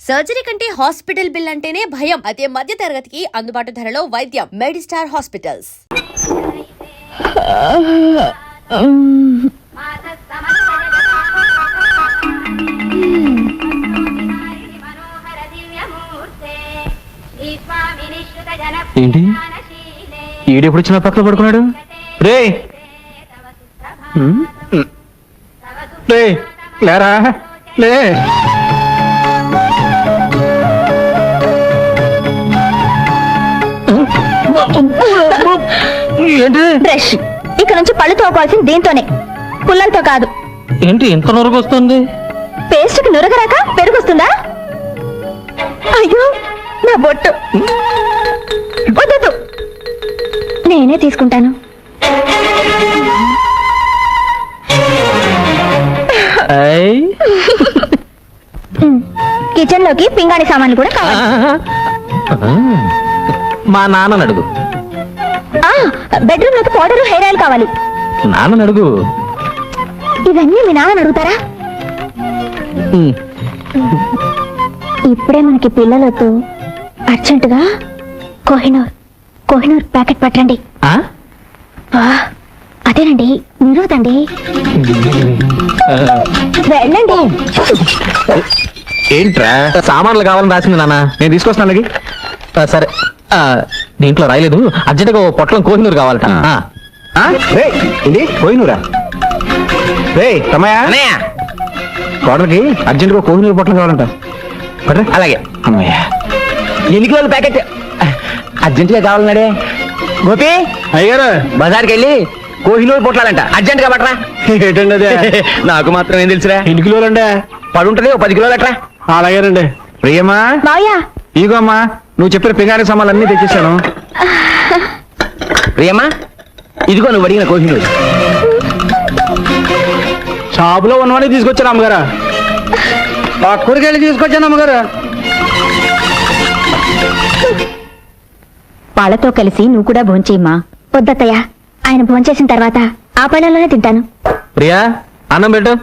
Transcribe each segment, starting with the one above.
Surgery కంటే hospital bill అంటేనే భయం. అదే మధ్య తరగతికి అందుబాటు ధరలో వైద్యం. Medistar hospitals. ఏంటి ఈడెప్పుడు వచ్చిన పక్కన పడుకున్నాడు? రే రే లేరా లే. ఏంటి బ్రష్ ఇక్కడ నుంచి పళ్ళు తోకోవాల్సింది దీంతోనే, పుల్లలతో కాదు. ఏంటి ఎంత నొరుగు వస్తుంది? పేస్ట్కి నురగరాక పెరుగుస్తుందా? అయ్యో నా బొట్టు వద్దు, నేనే తీసుకుంటాను. కిచెన్ లోకి పింగాణి సామాన్లు కూడా కావాలి. మా నాన్న అడుగు. బెడ్రూమ్ లోకి పౌడర్, హెయిర్ ఆయిల్ కావాలి. నాన్న అడుగు. ఇవన్నీ మీ నాన్న అడుగుతారా? ఇప్పుడే మనకి పిల్లలతో అర్జెంటుగా కోహినూర్ ప్యాకెట్ పట్టండి. అదేనండి, నిరోధండి. వెళ్ళండి. ఏంట్రా సామాన్లు కావాలని రాసింది నాన్న, నేను తీసుకొస్తాను. అలాగే సరే, దీంట్లో రాయలేదు. అర్జెంటుగా పొట్లం కోహినూరు కావాలట. ఇది కోహినూరా? రే తమయా, కోడలకి అర్జెంటుగా కోహినూరు పొట్లం కావాలంట. అలాగే. అమ్మయ్య, ఎన్ని కిలోల ప్యాకెట్ అర్జెంటుగా కావాలన్నాడే. గోపి అయ్యారు, బజార్కి వెళ్ళి కోహినూరు పొట్లాలంట, అర్జెంటుగా పట్టరా. ఏంటండి అదే? నాకు మాత్రం ఏం తెలుసురా. ఎన్ని కిలోలు అంటే పడుంటది, 10 కిలోలు అట్రా. అలాగేనండి. ప్రియమ్మా, ఇగోమ్మా నువ్వు చెప్పిన పింగాణి సామాన్లు అన్ని తెచ్చేసాను. ప్రియమ్మా, ఇదిగో నువ్వు అడిగిన కోహినూరు. షాపులో ఉన్నవాడిని తీసుకొచ్చాను అమ్మగారు. కూరగాయలు తీసుకొచ్చాను అమ్మగారు. పాలతో కలిసి నువ్వు కూడా భోంచేయమ్మా. వద్దత్తయ్య, ఆయన భోంచేసిన తర్వాత ఆ పళ్ళలోనే తింటాను. ప్రియా, అన్నం పెట్టు.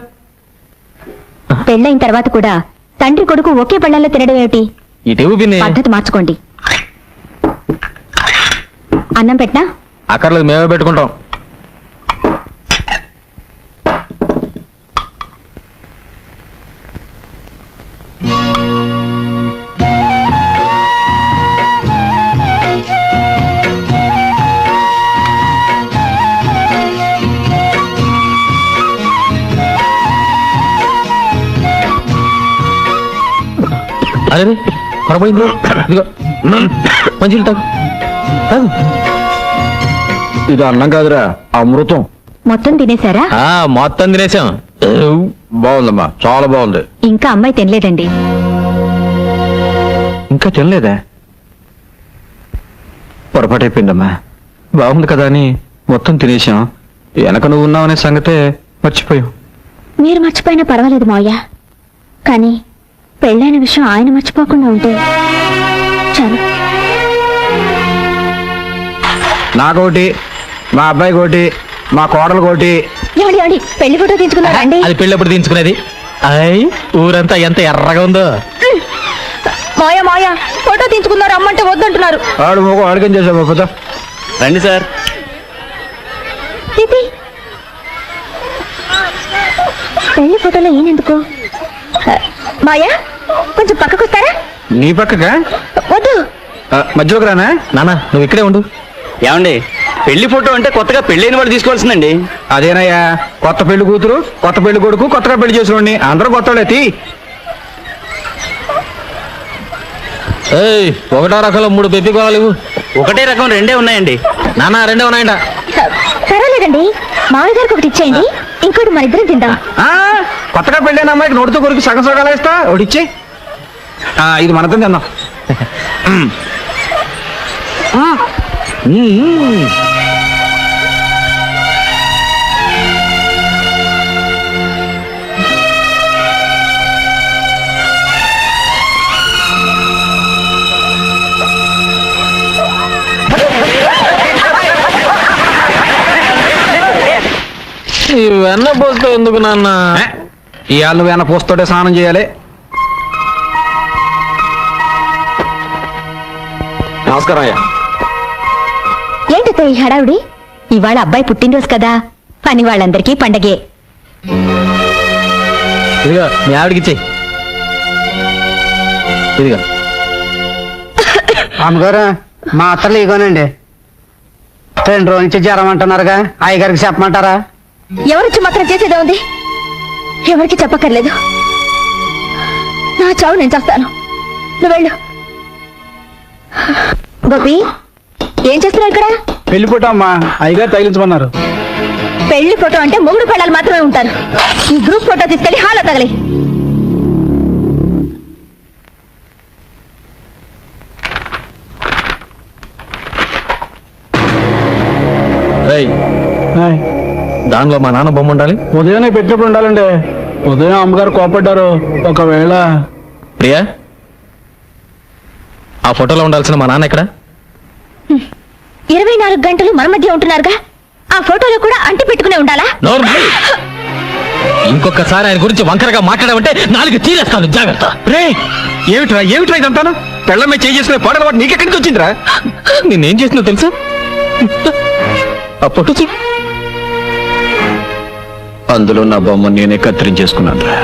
పెళ్ళైన తర్వాత కూడా తండ్రి కొడుకు ఒకే పళ్ళల్లో తినడం ఏమిటి? పద్ధతి మార్చుకోండి. అన్నం పెట్టినా అక్కర్లేదు, మేమే పెట్టుకుంటాం. అరే పొరపోయింది. ఇదిగో మంచి తాగు. ఇది అన్నం కాదురా, అమృతం. మొత్తం తినేశారా? మొత్తం తినేసాం. బాగుందమ్మా, చాలా బాగుంది. ఇంకా అమ్మాయి తినలేదండి. ఇంకా తినలేదా? పొరపాటు అయిపోయిందమ్మా. బాగుంది కదా అని మొత్తం తినేసాం. వెనక నువ్వు ఉన్నావనే సంగతే మర్చిపోయాం. మీరు మర్చిపోయినా పర్వాలేదు మావయ్య, కానీ పెళ్ళైన విషయం ఆయన మర్చిపోకుండా ఉంటే చాలు. నాకోటి, మా అబ్బాయి కోటి, మా కోడలు కోటి. ఏమండి, పెళ్లి ఫోటో తీసుకున్నారండి? అది పెళ్ళప్పుడు తీసుకునేది. అయ్ ఊరంతా ఎంత ఎర్రగా ఉందో. మాయా ఫోటో తీసుకున్నారు, అమ్మంటే వద్దంటున్నారు. ఆడు మొగ అడగం చేసా. రండి సార్. పెళ్లి ఫోటోలో ఈయనెందుకు? మాయా, కొంచెం పక్కకు వస్తారా? నీ పక్కగా? వద్దు, మధ్యలోకి రానా. నాన్న నువ్వు ఇక్కడే ఉండు. ఏమండి, పెళ్లి ఫోటో అంటే కొత్తగా పెళ్ళైన వాళ్ళు తీసుకోవాల్సిందండి. అదేనయ్యా, కొత్త పెళ్లి కూతురు, కొత్త పెళ్లి కొడుకు, కొత్తగా పెళ్లి చేసిన అందరూ కొత్త వాళ్ళే. ఒకటో రకంలో 3 బెబ్బి గోళాలు. ఒకటే రకం 2 ఉన్నాయండి. నాన్న 2 ఉన్నాయంట. పర్వాలేదండి, మామయ్య గారికి ఒకటి ఇచ్చేయండి, ఇంకోటి మన ఇద్దరం తిందాం. కొత్తగా పెళ్ళైన అమ్మాయికి నోటితో కొరికి సగం సగాలు ఇస్తా. ఒకటి ఇచ్చే, ఇది మనతో తిందాం. ఈ వెన్న పోస్తే ఎందుకు నాన్న? ఇవాళ నువ్వు వెన్న పోస్తోటే స్నానం చేయాలి. నమస్కారం అయ్యా. ఏంటో ఈ హడావుడి? ఇవాళ అబ్బాయి పుట్టినరోజు కదా, పని వాళ్ళందరికీ పండగే. ఇదిగో మీ ఆవిడకి ఇచ్చేయి. ఇదిగో అమ్మగారు మా అత్తలు ఇగోనండి. 2 రోజుల నుంచి జ్వరం అంటున్నారుగా, అయ్యగారికి చెప్పమంటారా? ఎవరిచ్చి మాత్రం చేసేదే ఉంది, ఎవరికి చెప్పక్కర్లేదు. నా చావు నేను చేస్తాను, నువ్వు వెళ్ళు. గోపి, ఏం చేస్తున్నావు ఇక్కడ? పెళ్లి ఫోటో అమ్మా, అయ్యగారు తగిలించమన్నారు. పెళ్లి ఫోటో అంటే మొగుడు పెళ్ళాలు మాత్రమే ఉంటారు. ఈ గ్రూప్ ఫోటో తీసుకెళ్లి హాల్లో తగలి. రేయ్, దానిలో మా నాన్న బొమ్మ ఉండాలి. ఉదయాన్నే పెట్టినప్పుడు ఉండాలండి. ఉదయం అమ్మగారు కోపడ్డారు. ఒకవేళ ప్రియా, ఆ ఫోటోలో ఉండాల్సిన మా నాన్న ఎక్కడ? 24 గంటలు మన మధ్య ఉంటున్నారుగా, ఆ ఫోటోలో కూడా అంటి పెట్టుకునే ఉండాలా? నోర్మల్. ఇంకొకసారి ఆయన గురించి వంకరగా మాట్లాడామంటే 4 తీరేస్తాను, జాగ్రత్త. రే, ఏమిట్రా ఇదంతాను? పెళ్ళమే చేసుకునే పాడల వాడు నీకెక్కడి నుంచి వచ్చిందిరా? నేనేం చేసినా తెలుసా? ఆ ఫోటో చూడు. అందులో నా బొమ్మ నేనే కత్తిరించేసుకున్నాను రా.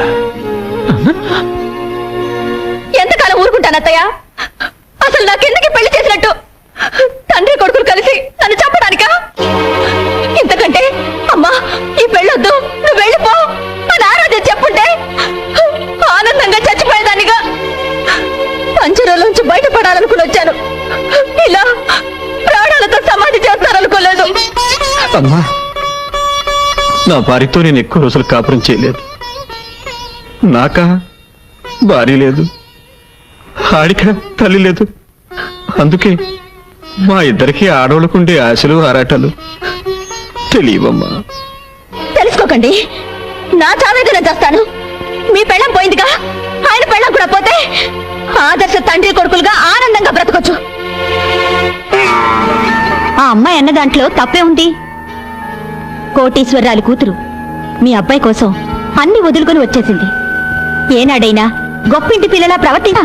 ఎంతకాలం ఊరుకుంటాను అత్తయ్య? అసలు నాకెందుకు పెళ్లి చేసినట్టు? తండ్రి కొడుకులు కలిసి నన్ను చంపడానికా? ఇంతకంటే అమ్మా ఈ పెళ్ళొద్దు, నువ్వు వెళ్ళిపో అని ఆ రోజే చెప్పుంటే ఆనందంగా చచ్చిపోయేదానిగా. పంజరంలోంచి బయటపడాలనుకుని వచ్చాను, ఇలా ప్రాణాలతో సమాధి చేస్తారనుకోలేదు. అమ్మా, నా భార్యతో నేను ఎక్కువ రోజులు కాపురం చేయలేదు. నాకా భార్య లేదు, ఆడిక తల్లి లేదు. అందుకే మా ఇద్దరికి ఆడవాళ్ళకుండే ఆశలు ఆరాటాలు తెలియవమ్మా. తెలుసుకోకండి, నా చావేదన చేస్తాను. మీ పెళ్ళం పోయిందిగా, ఆయన పెళ్ళం కూడా పోతే ఆదర్శ తండ్రి కొడుకులుగా ఆనందంగా బ్రతకొచ్చు. ఆ అమ్మాయి అన్న దాంట్లో తప్పే ఉంది. కోటీశ్వరరాలు కూతురు మీ అబ్బాయి కోసం అన్ని వదులుకొని వచ్చేసింది. ఏనాడైనా గొప్పింటి పిల్లలా ప్రవర్తించా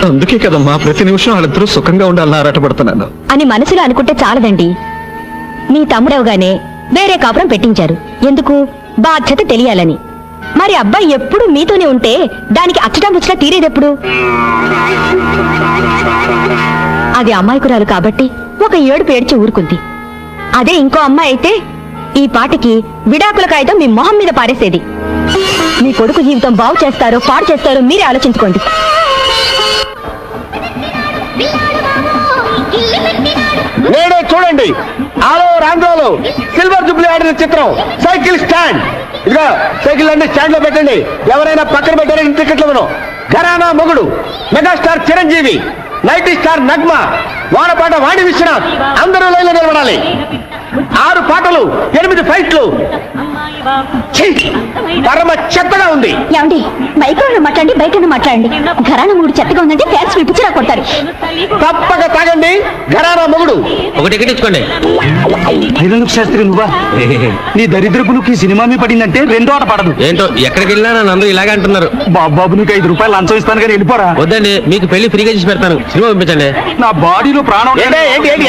అందుకే కదమ్మా ప్రతి నిమిషం వాళ్ళిద్దరూ సుఖంగా ఉండాలని ఆరాటపడుతున్నాను. అని మనసులో అనుకుంటే చాలదండి. మీ తమ్ముడవగానే వేరే కాపురం పెట్టించారు. ఎందుకు? బాధ్యత తెలియాలని. మరి అబ్బాయి ఎప్పుడు మీతోనే ఉంటే దానికి అచ్చటా ముచ్చటా తీరేదెప్పుడు? అది అమ్మాయికురాలు కాబట్టి ఒక ఏడుపు ఏడ్చి ఊరుకుంది. అదే ఇంకో అమ్మాయి అయితే ఈ పాటికి విడాకుల కాగితం మీ మొహం మీద పారేసేది. మీ కొడుకు జీవితం బాగు చేస్తారో పాడు చేస్తారో మీరే ఆలోచించుకోండి. నేడే చూడండి, ఆలో ఆంధ్రాలో సిల్వర్ జూబ్లీ ఆడిన చిత్రం సైకిల్ స్టాండ్. ఇదిగా సైకిల్ అన్ని స్టాండ్ లో పెట్టండి. ఎవరైనా పక్కన పెట్టారని టికెట్లను. Gharana Mogudu megastar Chiranjeevi, night star Nagma, వానపాట వాణి విశ్వనాథ్ అందరూ లైన్లో నిలబడాలి. 6 పాటలు, 8 ఫైట్లు. ఛీ, పరమ చెత్తగా ఉంది. ఏమండి, మైక్రోలో మాట్లాడండి, బయట మాట్లాడండి. ఘరానా మూడు చెత్తగా ఉందంటే ఫ్యాన్స్ మీ పిచ్చిరా కొడతారు. తప్పక తాగండి. ఘరానా మొగుడు. ఒక టికెట్ ఇచ్చుకోండి. ఐరన్ శాస్త్రి నువ్వా? నీ దరిద్రపులకు ఈ సినిమా మీ పడిందంటే 2వ ఆట పడదు. ఏంటో ఎక్కడికి వెళ్ళినా నన్ను అందరూ ఇలాగే అంటున్నారు. బాబు నీకు 5 రూపాయలు లంచం ఇస్తాను కానీ వెళ్ళిపోరా. వద్దండి, మీకు పెళ్లి ఫ్రీగా చేసి పెడతాను. సినిమా పంపించండి. నా బాడీలో ప్రాణం.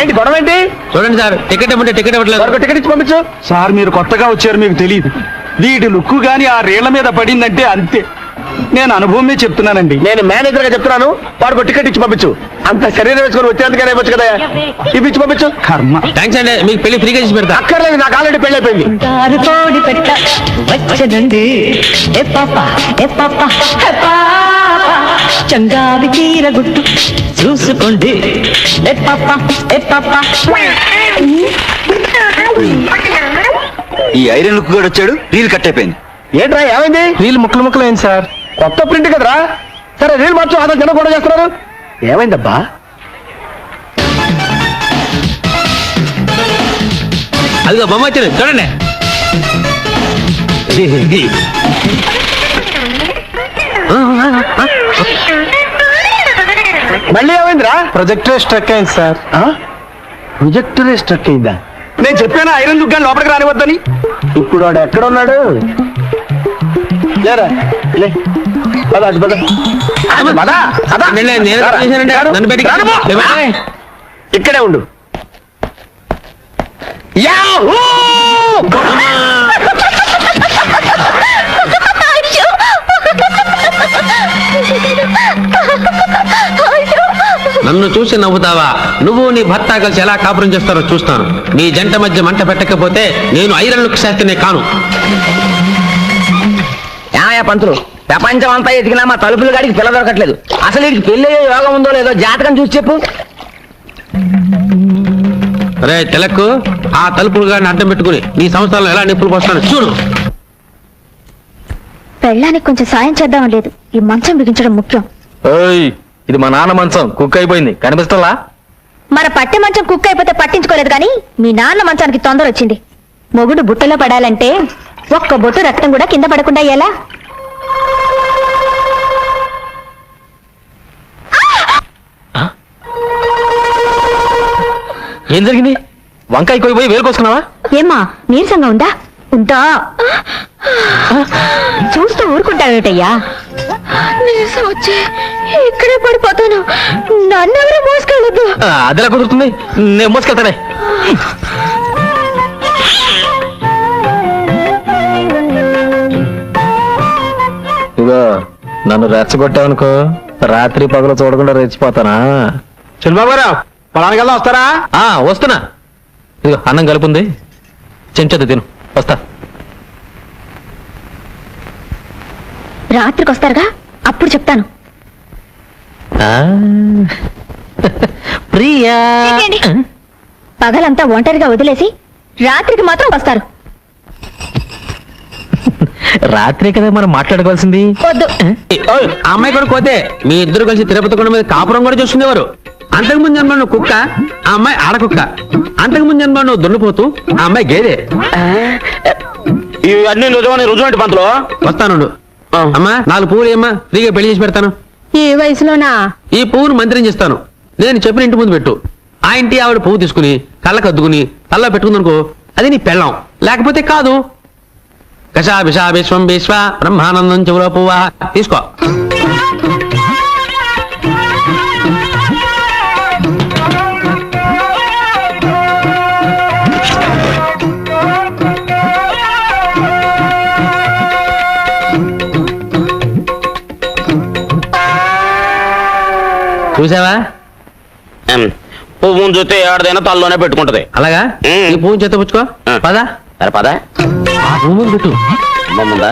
ఏంటి గొడవ ఏంటి? చూడండి సార్, టికెట్ ఇవ్వండి. టికెట్ ఇవ్వట్లేదు. టికెట్ ఇచ్చి పంపించు. సార్ మీరు కొత్తగా వచ్చారు, మీకు తెలియదు. వీటి లుక్కు గాని ఆ రేళ్ల మీద పడిందంటే అంతే. నేను అనుభవమే చెప్తున్నానండి. నేను మేనేజర్ గా చెప్తున్నాను. వాడికి టికెట్ ఇచ్చి పంపించు. అంత శరీరం వేసుకొని వచ్చేందుకనే వచ్చు కదా, ఇప్పించి పంపించు. కర్మ. థ్యాంక్స్ అండి, మీకు పెళ్లి ఫ్రీగా చేసి పెడతా. అక్కర్లేదు, నాకు ఆల్రెడీ పెళ్లి అయిపోయింది. చంగావి చీర గుట్టు చూసుకోండి. ఈ ఐరన్ లుక్ కూడా వచ్చాడు, రీల్ కట్ అయిపోయింది. ఏంట్రా ఏమైంది? రీల్ ముక్కలు అయింది సార్. కొత్త ప్రింట్ కదరా. సరే రీల్ మార్చు. అదే జనం కూడా చేస్తున్నారు. ఏమైందబ్బా? అదిగో బొమ్మ వచ్చింది చూడండి. మళ్ళీ ఏమైందిరా? ప్రొజెక్టర్ స్ట్రక్ అయింది సార్. ప్రొజెక్టరే స్ట్రక్ అయిందా? నేను చెప్పాను ఐరన్ దుగ్గాని లోపలికి రానివద్దని. ఇప్పుడు వాడు ఎక్కడ ఉన్నాడు? లేరా లే. నన్ను బయటికి ఇక్కడే ఉండు. యాహూ! నన్ను చూసి నవ్వుతావా? నువ్వు నీ భర్త కలిసి ఎలా కాపురం చేస్తారో చూస్తాను. మీ జంట మధ్య మంట పెట్టకపోతే నేను ఐరన్లకు శాస్త్రినే కాను. ఏమయ్యా పంతులు, ప్రపంచం అంతా ఎదిగినా మా తలుపులు గాడికి పిల్ల దొరకట్లేదు. అసలు వీడికి పెళ్లి యోగం ఉందో లేదో జాతకం చూసి చెప్పు. రే తిలక్కు, ఆ తలుపులు గాడిని అడ్డం పెట్టుకుని నీ సంవత్సరాలు ఎలా నిప్పులు పోస్తాను చూడు. పెళ్ళానికి కొంచెం సాయం చేద్దాం లేదు, ఈ మంచం బిగించడం ముఖ్యం. ఇది మా నాన్న మంచం కుక్ అయిపోయింది, కనిపిస్తలా? మన పట్టె మంచం కుక్ అయిపోతే పట్టించుకోలేదు కానీ మీ నాన్న మంచానికి తొందర వచ్చింది. మొగుడు బుట్టలో పడాలంటే ఒక్క బొట్టు రక్తం కూడా కింద పడకుండా ఎలా? ఏం జరిగింది? వంకాయ కోయిపోయి వేరుకొసుకున్నావా? ఏమ్మా నీరసంగా ఉందా? ఉందా? చూస్తూ ఊరుకుంటావేటయ్యా? నీరసం వచ్చి ఇక్కడే పడిపోతాను, నన్నెవరూ మోసుకెళ్ళదు. అదిలా కుదురుతుంది, నేను మోసుకెళ్తానే. ఇదిగో నన్ను రెచ్చగొట్టావనుకో, రాత్రి పగలు చూడకుండా రెచ్చిపోతానా? చంద్రబాబు గారు పొలానికి వెళ్దాం, వస్తారా? వస్తున్నా. ఇదిగో అన్నం కలుపుంది, చెంచదు తిను, వస్తా. రాత్రికి వస్తారుగా, అప్పుడు చెప్తాను. ప్రియా, ఏంటి? పగలంతా ఒంటరిగా వదిలేసి రాత్రికి మాత్రం వస్తారు. రాత్రే కదా మనం మాట్లాడుకోవాల్సింది. వద్దు. ఆ అమ్మాయి కూడా పోతే మీ ఇద్దరు కలిసి తిరుపతి కొండ మీద కాపురం కూడా చూసుకునేవారు. అంతకుముందు జన్మ నువ్వు కుక్క, ఆ అమ్మాయి ఆడకుక్క. అంతకుముందు జన్మ నువ్వు దున్నుపోతూ, ఆ అమ్మాయి గేదె. ఇవన్నీ నిజమని రుజువంటి పంతులు. వస్తానుండు. అమ్మా 4 పువ్వులు ఏమ్మా, ఫ్రీగా పెళ్లి చేసి పెడతాను. ఈ వయసులోనా? ఈ పువ్వును మంత్రం చేస్తాను, నేను చెప్పిన ఇంటి ముందు పెట్టు. ఆ ఇంటి ఆవిడ పువ్వు తీసుకుని కళ్ళకు అద్దుకుని తల్ల పెట్టుకుందనుకో, అది నీ పెళ్ళం. లేకపోతే కాదు. కషా విషా విశ్వం విశ్వ బ్రహ్మానందం చెవులో పువ్వా తీసుకో. చూసావా? పువ్వు ముందు చూస్తే ఏడదైనా తల్లోనే పెట్టుకుంటది. అలాగా ఈ పువ్వు చేత పుచ్చుకో. పదా సరే పదా, ఆ పువ్వు ముందు పెట్టు. ముందా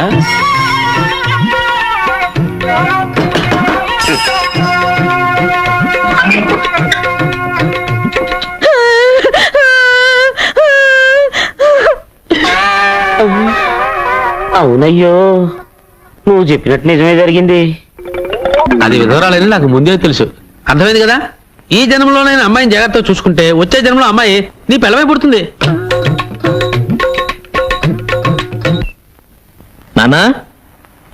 అవునయ్యో, నువ్వు చెప్పినట్టు నిజమే జరిగింది. అది విధవరాలని నాకు ముందే తెలుసు. అర్థమైంది కదా? ఈ జన్మలో నేను అమ్మాయిని జాగ్రత్తగా చూసుకుంటే వచ్చే జన్మలో అమ్మాయి నీ పిల్లవై పుడుతుంది. నాన్న,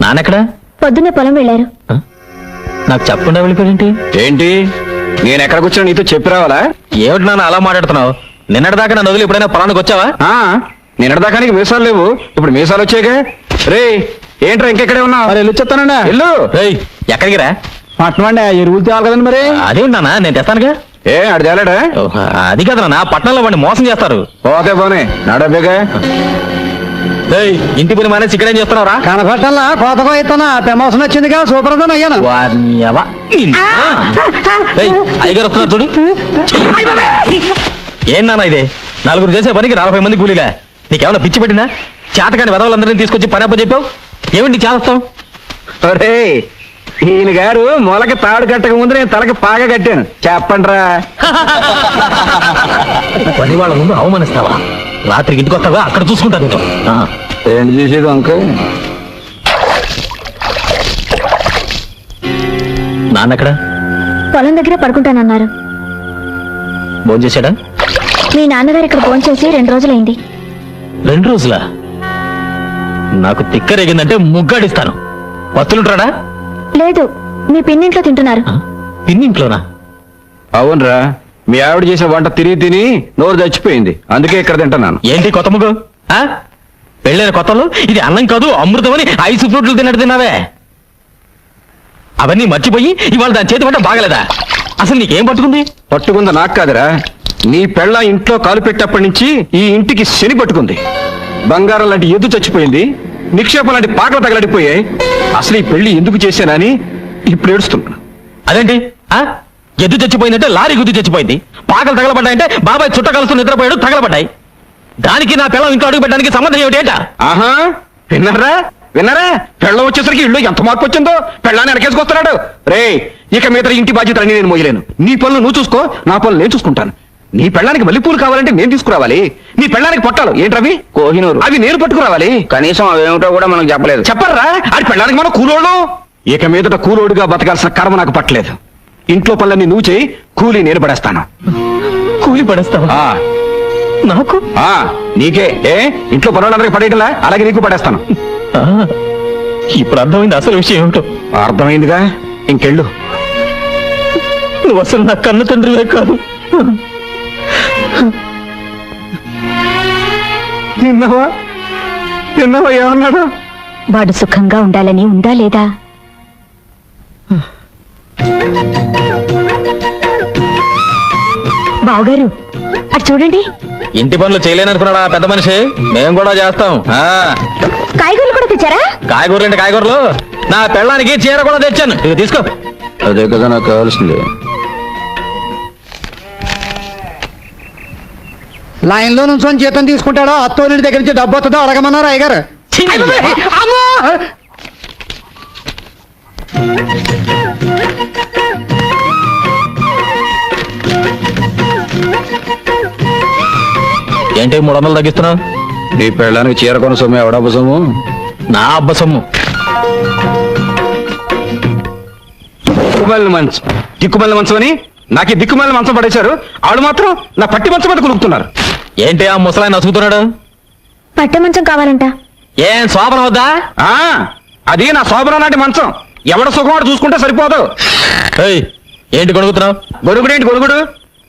నాన్నెక్కడా? పొద్దున్నే పొలం వెళ్ళారు. నాకు చెప్పకుండా వెళ్ళిపోయాడేంటి? ఏంటి, నేను ఎక్కడికి వచ్చినా నీతో చెప్పి రావాలా? ఏమిటి నాన్న అలా మాట్లాడుతున్నావు? నిన్నటిదాకా నన్ను వదిలి ఎప్పుడైనా పొలానికి వచ్చావా? నిన్నటిదాకా నీకు మీసాలు లేవు, ఇప్పుడు మీసాలు వచ్చాక. రే ఏంట్రా ఇంకెక్కడే ఉన్నావు? మరి వెళ్ళి వచ్చేస్తానండి. వెళ్ళు. ఏయ్, ఎక్కడికి రా? పట్టణం ఎరువులు తేవాలి కదండి. మరి అదేంటి నాన్న, నేను తెస్తానుగా. ఏ ఆడు తేలాడా? అది కదా నాన్న, పట్టణంలో వాడిని మోసం చేస్తారు. ఓకే పోనీ నడబేగా. ఇంటి పని మానేసి ఇక్కడేం చేస్తున్నావురా? కనపట్టల్లా కోతకో ఇస్తున్నా, ప్రమోషన్ వచ్చిందిగా, సూపర్ గా అయ్యాను. అయ్యగారు వస్తున్నారు చూడు. ఏం నాన్న ఇది? 4 చేసే పనికి 40 మంది కూలీగా? నీకేమన్నా పిచ్చి పెట్టిందా? చేతకాని వెదవులందరినీ తీసుకొచ్చి పని అప్ప చెప్పావు. ఏమిటి చేస్తాం? ఒరే ఈయన గారు మొలక తాడు కట్టక ముందు నేను తలకి పాగా కట్టాను, చెప్పండిరా. పని వాళ్ళ ముందు అవమానిస్తావా? రాత్రికి ఇంటికి వస్తావా? అక్కడ చూసుకుంటాను. ఏంటి చూసేది అంక? నాన్న ఎక్కడ? పొలం దగ్గర పడుకుంటానన్నారు. భోజనం చేశాడా? మీ నాన్నగారు ఇక్కడ ఫోన్ చేసి 2 రోజులైంది. 2 రోజులా? నాకు తిక్కరేగిందంటే ముగ్గాడిస్తాను. పత్తులుంటాడా? లేదు, మీ పిన్నింట్లో తింటున్నారు. పిన్నింట్లోనా? అవునరా, మీ ఆవిడ చేసే వంట తిరిగి తిని నోరు చచ్చిపోయింది, అందుకే ఇక్కడ తింటున్నాను. ఏంటి కొత్త ముగ్గు? పెళ్ళైన కొత్తలో ఇది అన్నం కాదు అమృతం అని 5 ఫ్రూట్లు తిన్నట్టు తిన్నావే. అవన్నీ మర్చిపోయి ఇవాళ దాని చేతి వంట బాగలేదా? అసలు నీకేం పట్టుకుంది? పట్టుకుంది నాకు కాదురా, నీ పెళ్ళ ఇంట్లో కాలు పెట్టేప్పటి నుంచి ఈ ఇంటికి శని పట్టుకుంది. బంగారం లాంటి ఎద్దు చచ్చిపోయింది, నిక్షేపం లాంటి పాటలు తగలడిపోయాయి. అసలు ఈ పెళ్లి ఎందుకు చేశానని ఇప్పుడు ఏడుస్తున్నా. అదేంటి ఎద్దు చచ్చిపోయిందంటే లారీ గుద్ది చచ్చిపోయింది, పాకలు తగలబడ్డాయంటే బాబాయ్ చుట్ట కలుస్తూ నిద్రపోయాడు తగలబడ్డాయి. దానికి నా పిల్లం ఇంట్లో అడుగు పెట్టడానికి సంబంధం ఏమిటేట? ఆహా, విన్నారా విన్నారా? పెళ్ళం వచ్చేసరికి ఇల్లు ఎంత మార్పు వచ్చిందో. పెళ్ళాన్ని వెనకేసుకొస్తున్నాడు. రే, ఇక మీద ఇంటి బాధ్యతలన్నీ నేను మోయలేను. నీ పనులు నువ్వు చూసుకో, నా పనులు నేను చూసుకుంటాను. నీ పెళ్ళానికి మల్లెపూలు కావాలంటే నేను తీసుకురావాలి. నీ పెళ్ళానికి పొట్టాలు ఏంటవి? కోహినూరు. అవి నేను పట్టుకురావాలి. కనీసం అవేమిటో కూడా మనకు చెప్పలేదు. చెప్పరా? అది పెళ్ళానికి మనం కూలోడు. ఇక మీదట కూలోడుగా బతకాల్సిన కర్మ నాకు పట్టలేదు. ఇంట్లో పనులన్నీ నువ్వు చేయి, కూలీ నేను పడేస్తాను. కూలి పడేస్తావా? ఆ, నాకు ఆ, నీకే. ఏ ఇంట్లో పనులందరికీ పడేయటంలా, అలాగే నీకు పడేస్తాను. ఆ, ఇప్పుడు అర్థమైంది అసలు విషయం ఏమిటో. అర్థమైందిగా, ఇంకెళ్ళు. నువ్వు అసలు నా కన్న తండ్రివే కాదు. విన్నావా విన్నావా ఏమన్నాడు? వాడు సుఖంగా ఉండాలని ఉందా లేదా? బావగారు అటు చూడండి. ఇంటి పనులు చేయలేననుకున్నాడా పెద్ద మనిషి? మేము కూడా చేస్తాం. కాయగూరలు కూడా తెచ్చారా? కాయగూరలు అంటే కాయగూరలు, నా పెళ్ళానికి చీర కూడా తెచ్చాను. ఇది తీసుకో. అదే కదా నాకు కావాల్సింది. లైన్ లో నుంచి జీతం తీసుకుంటాడో అత్తోని దగ్గర నుంచి డబ్బు వస్తుందో అడగమన్నారు అయ్యగారు. ఏంటి 300 తగ్గిస్తున్నావు? నీ పెళ్ళానికి చీర కొన సొమ్ము ఎవడబ్బ సొమ్ము? నా అబ్బ సొమ్ము. దిక్కుమాలిన మంచం, దిక్కుమాలిన మంచం అని నాకు దిక్కుమాలిన మంచం పడేశారు. వాళ్ళు మాత్రం నా పట్టి మంచం మీద కొనుక్కుతున్నారు. ఏంటి ఆ ముసలాయన నసుగుతున్నాడు? పట్ట మంచం కావాలంట. ఏం శోభన వద్దా? ఆ, అది నా శోభన నాటి మంచం. ఎవడ సుఖం వాడు చూసుకుంటే సరిపోదు. ఏయ్, ఏంటి కొనుక్కుతున్నావు? గొడుగుడేంటి గొడుగుడు?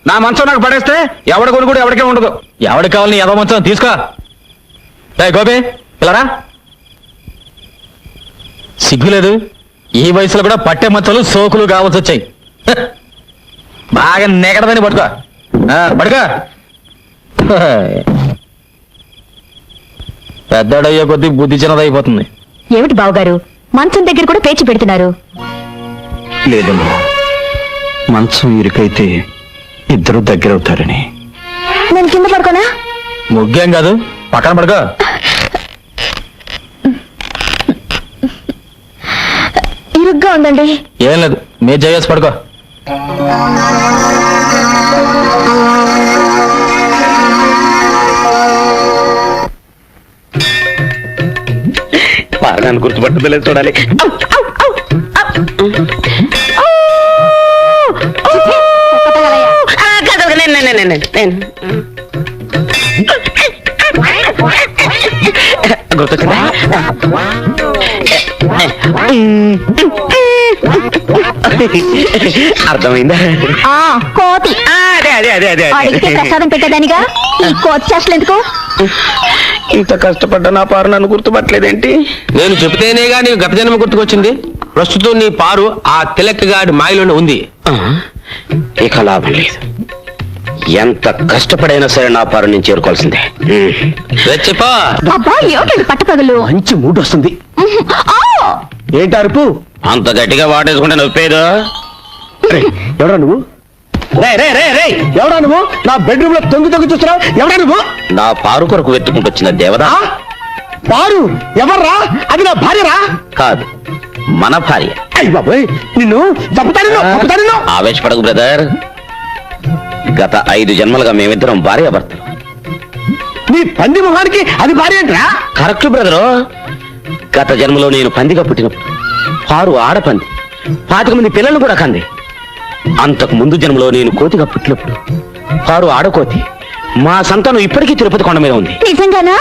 నా మంచం నాకు పడేస్తే ఎవడ గొడుగుడు ఎవరికే ఉండదు. ఎవరికి కావాలి నీ ఎదో మంచం? తీసుకో. ఏయ్ గోపి, పిల్లరా, సిగ్గులేదు? ఈ వయసులో కూడా పట్టే మంచాలు సోకులు కావాల్సి వచ్చాయి. హ, బాగా నెగడదని పట్టుకో. పడుకో. పెద్దడయ్యే కొద్దీ బుద్ధి చిన్నదైపోతుంది. ఏమిటి బావగారు మంచం దగ్గర కూడా పేచి పెడుతున్నారు? లేదమ్మా, మంచం ఇరుకైతే ఇద్దరు దగ్గరవుతారని. నేను కింద పడుకోనా? ముగ్గేం కాదు, పక్కన పడుకో. ఇరుగ్గా ఉందండి. ఏం లేదు, మీరు చేసి పడుకో. బాగా గుర్తుపట్టలేదు చూడాలి. గుర్తొచ్చిందా? అర్థమైందా? కోతి అదే అదే అదే అదే అడిగితే ప్రసాదం పెట్టేదానిగా ఈ కోతి చేష్టలు ఎందుకు? ఇంత కష్టపడ్డా నా పారు నన్ను గుర్తుపట్టలేదేంటి? నేను చెబితేనేగా నీకు గత జన్మ గుర్తుకొచ్చింది. ప్రస్తుతం నీ పారు ఆ తిలక్ గాడి మాయలోనే ఉంది. ఇక లాభం లేదు. ఎంత కష్టపడైనా సరే నా పారు నేను చేరుకోవాల్సిందే. చెప్పా. అబ్బా ఏమిటండి పట్టపగలు? మంచి మూడ్ వస్తుంది. ఏంటి అరుపు? అంత గట్టిగా వాటేసుకుంటే నొప్పేదో. ఎవడా నువ్వు? ఎవడా నువ్వు? నా బెడ్రూమ్ లో తొంగి చూస్తున్నావు. ఎవడా నువ్వు? నా పారు కొరకు వెతుకుంటూ వచ్చిన దేవదా. పారు ఎవర్రా? అది నా భార్యరా? కాదు, మన భార్య. అయ్య బాబోయ్, నిన్ను చంపుతాను. ఆవేశపడకు బ్రదర్. గత 5 జన్మలుగా మేమిద్దరం భార్యాభర్తలు. నీ పంది మొహానికి అది భార్య ఏంట్రా? Correct brother. గత జన్మలో నేను పందిగా పుట్టినప్పుడు పారు ఆడపంది 25 మంది పిల్లలను కూడా కంది. అంతకు ముందు జన్మలో నేను కోతిగా పుట్టినప్పుడు పారు ఆడకోతి. మా సంతానం ఇప్పటికీ తిరుపతి కొండ మీద ఉంది. నిజంగానా?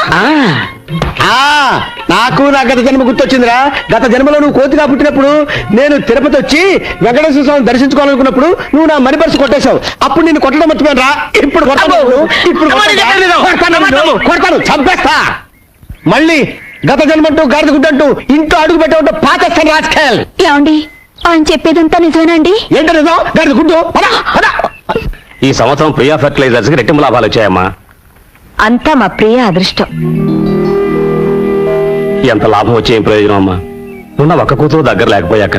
నాకు నా గత జన్మ గుర్తొచ్చిందిరా. గత జన్మలో నువ్వు కోతిగా పుట్టినప్పుడు నేను తిరుపతి వచ్చి వెంకటేశ్వర స్వామిని దర్శించుకోవాలనుకున్నప్పుడు నువ్వు నా మనీ పర్సు కొట్టేశావు. అప్పుడు నేను కొట్టడం మర్చిపోయాను రా. ఇప్పుడు కొడతాను, చంపేస్తా. మళ్ళీ గత జన్మంటూ గాడిద గుడ్డంటూ ఇంట్లో అడుగు పెట్టే పాకేస్తాను రాజకీయాలు. ఏమండి ఆయన చెప్పేదంతా నిజమేనండి? ఏంటో నిజం గాడిద గుడ్డు పద, పద. ఈ సంవత్సరం ప్రియా ఫెర్టిలైజర్స్ కి రెట్టింపు లాభాలు వచ్చాయమ్మా. అంతా మా ప్రియ అదృష్టం. ఎంత లాభం వచ్చే ఏం ప్రయోజనం అమ్మా, ఉన్న ఒక్క కూతురు దగ్గర లేకపోయాక.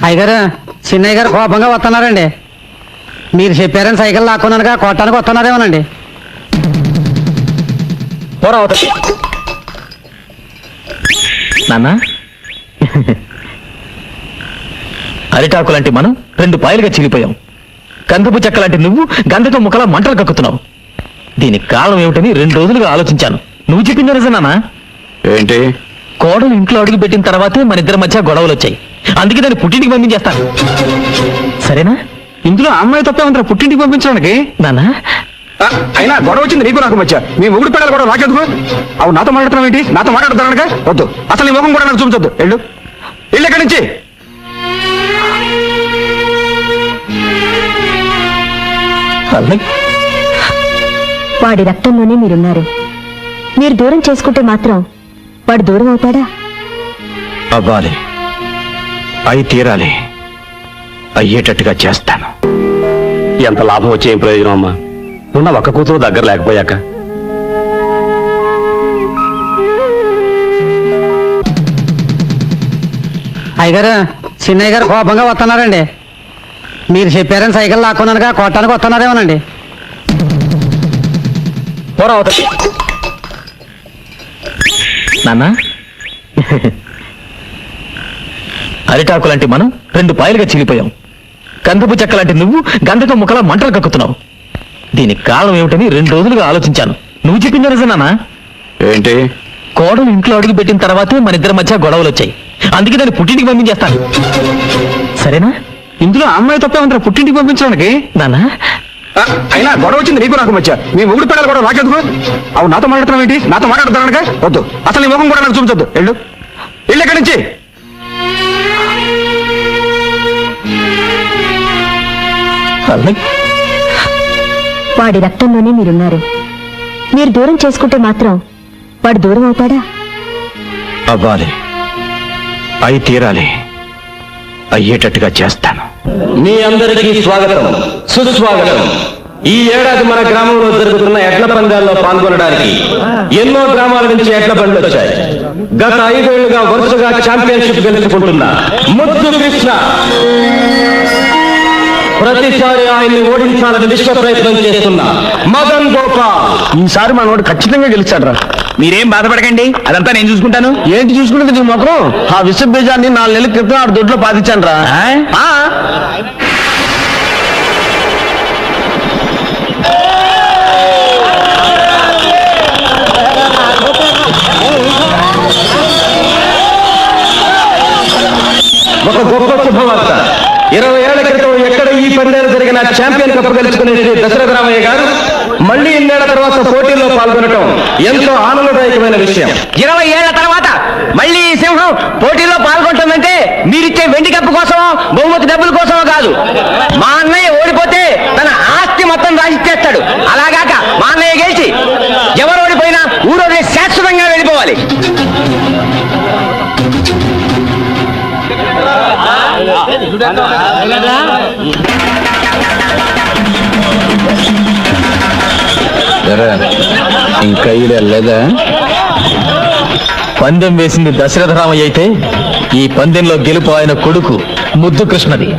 అయ్యగారు చిన్నయ్య గారు కోపంగా వస్తున్నారండి. మీరు చెప్పారని సైకిల్ లాక్కున్నానుగా కొట్టానికి వస్తున్నారేమోనండి. పోరా అవతల. నాన్న, అరిటాకు లాంటి మనం 2 పాయలుగా చీలిపోయాం. కందపు చెక్క లాంటి నువ్వు గంధతో ముఖలా మంటలు కక్కుతున్నావు. దీనికి కారణం ఏమిటని 2 రోజులుగా ఆలోచించాను. నువ్వు చెప్పింది నిజం నాన్న. ఏంటి? కోడలు ఇంట్లో అడుగు పెట్టిన తర్వాతే మన ఇద్దరి మధ్య గొడవలు వచ్చాయి. అందుకే దాన్ని పుట్టింటికి పంపించేస్తాను. సరేనా? ఇందులో అమ్మాయి తప్పే ఉందిరా పుట్టింటికి పంపించడానికి. నాన్న, అయినా గొడవ వచ్చింది నీకు నాకు మధ్య. మీ ముగ్గురు పిల్లలు కూడా నాకెందుకు? అవు నాతో మాట్లాడుతున్నావు ఏంటి? నాతో మాట్లాడుతున్నానుగా వద్దు. అసలు నీ ముఖం కూడా నాకు చూపించొద్దు. వెళ్ళు ఇక్కడి నుంచి. వాడి రక్తంలోనే మీరున్నారు. మీరు దూరం చేసుకుంటే మాత్రం వాడు దూరం అవుతాడా? అవ్వాలి, అయి తీరాలి, అయ్యేటట్టుగా చేస్తాను. ఎంత లాభం వచ్చే ఏం ప్రయోజనం అమ్మా, ఉన్న ఒక్క కూతురు దగ్గర లేకపోయాక. అయ్యగారు చిన్నయ్య గారు కోపంగా వస్తున్నారండి. మీరు చెప్పారని సైకిల్ లాక్కున్నానుగా కొట్టానికి వస్తున్నారేమోనండి. పోరా అవతల. నాన్న, అరిటాకు లాంటి మనం 2 పాయలుగా చీలిపోయాం. కందపు చెక్క లాంటి నువ్వు గంధతో ముఖలా మంటలు కక్కుతున్నావు. దీనికి కారణం ఏమిటని 2 రోజులుగా ఆలోచించాను. నువ్వు చెప్పింది నిజం నాన్న. ఏంటి? కోడలు ఇంట్లో అడుగు పెట్టిన తర్వాతే మన ఇద్దరి మధ్య గొడవలు వచ్చాయి. అందుకే దాన్ని పుట్టింటికి పంపించేస్తాను. సరేనా? ఇందులో అమ్మాయి తప్పే ఉందిరా పుట్టింటికి పంపించడానికి. నాన్న, అయినా గొడవ వచ్చింది నీకు నాకు మధ్య. మీ ముగ్గురు పిల్లలు కూడా నాకెందుకు? అవు నాతో మాట్లాడుతున్నావు ఏంటి? నాతో మాట్లాడుతున్నానుగా వద్దు. అసలు నీ ముఖం కూడా నాకు చూపించొద్దు. వెళ్ళు ఇక్కడి నుంచి. వాడి రక్తంలోనే మీరున్నారు. మీరు దూరం చేసుకుంటే మాత్రం వాడు దూరం అవుతాడా? అవ్వాలి, అయి తీరాలి, అయ్యేటట్టుగా చేస్తాను. మీ అందరికీ స్వాగతం, సుస్వాగతం. ఈ ఏడాది మన గ్రామంలో జరుగుతున్న ఎడ్ల పందాల్లో పాల్గొనడానికి ఎన్నో గ్రామాల నుంచి ఎడ్ల బండ్లు వచ్చాయి. గత 5 ఏళ్లుగా వరుసగా ఛాంపియన్షిప్ గెలుచుకుంటున్న ముద్దు కృష్ణ ప్రతిసారి ఆయన్ని ఓడించాలని విశ్వ ప్రయత్నం చేస్తున్న మదన్ గోపాల్. ఈసారి మనోడు ఖచ్చితంగా గెలిచాడు. మీరేం బాధపడకండి, అదంతా నేను చూసుకుంటాను. ఏంటి చూసుకుంటే నీ మొత్తం? ఆ విశ్వ బీజాన్ని 4 నెలల క్రితం ఆడు దొడ్లో పాతించాను రా. ఒక గొప్ప శుభవార్త. 20 ఏళ్ల క్రితం ఎక్కడ ఈ పందేలు జరిగిన ఛాంపియన్ కప్ గెలుచుకునే శ్రీ దశరథ రామయ్య గారు మళ్ళీ 2 ఏళ్ల తర్వాత పోటీల్లో పాల్గొనడం ఎంతో ఆనందదాయకమైన విషయం. 20 ఏళ్ల తర్వాత మళ్ళీ ఈ సింహం పోటీలో పాల్గొంటుందంటే మీరిచ్చే వెండి కప్పు కోసమో బహుమతి డబ్బుల కోసమో కాదు. మా అన్నయ్య ఓడిపోతే తన ఆస్తి మొత్తం రాసిచ్చేస్తాడు. అలాగాక మా అన్నయ్య గెలిచి ఎవరు ఓడిపోయినా ఊరోజు శాశ్వతంగా వెళ్ళిపోవాలి. ఇంకా లేదా? పందెం వేసింది దశరథ రామయ్య అయితే ఈ పందెంలో గెలుపు ఆయన కొడుకు ముద్దు కృష్ణది.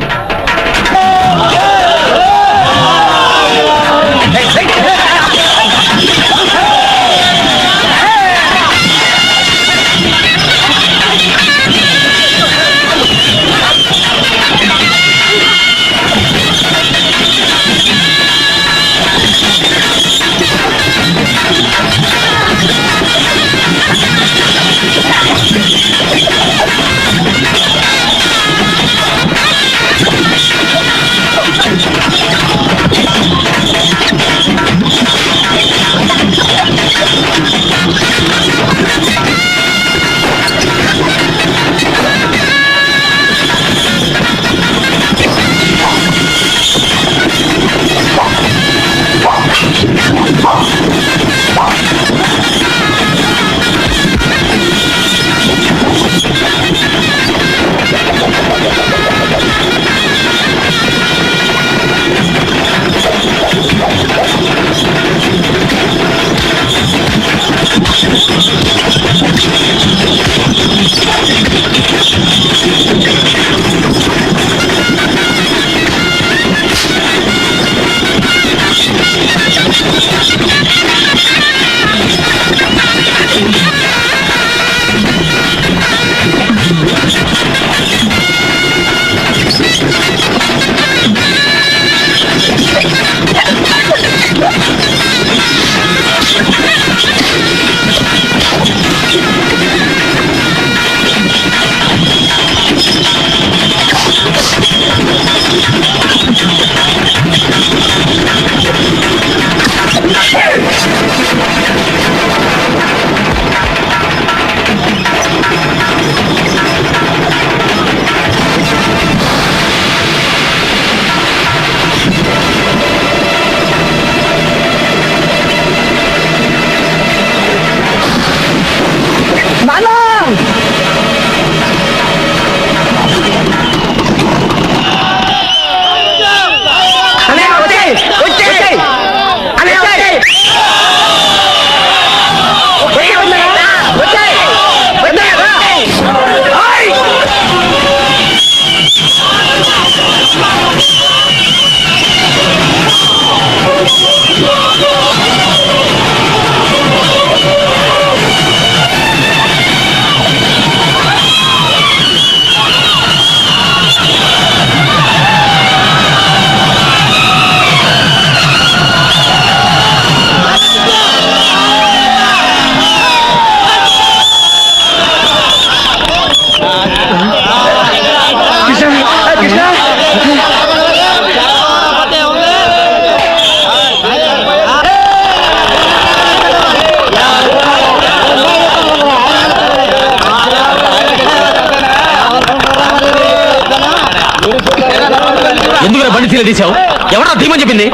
ఎందుకు బండి తీసేసావు? ఎవరా ధీమని చెప్పింది?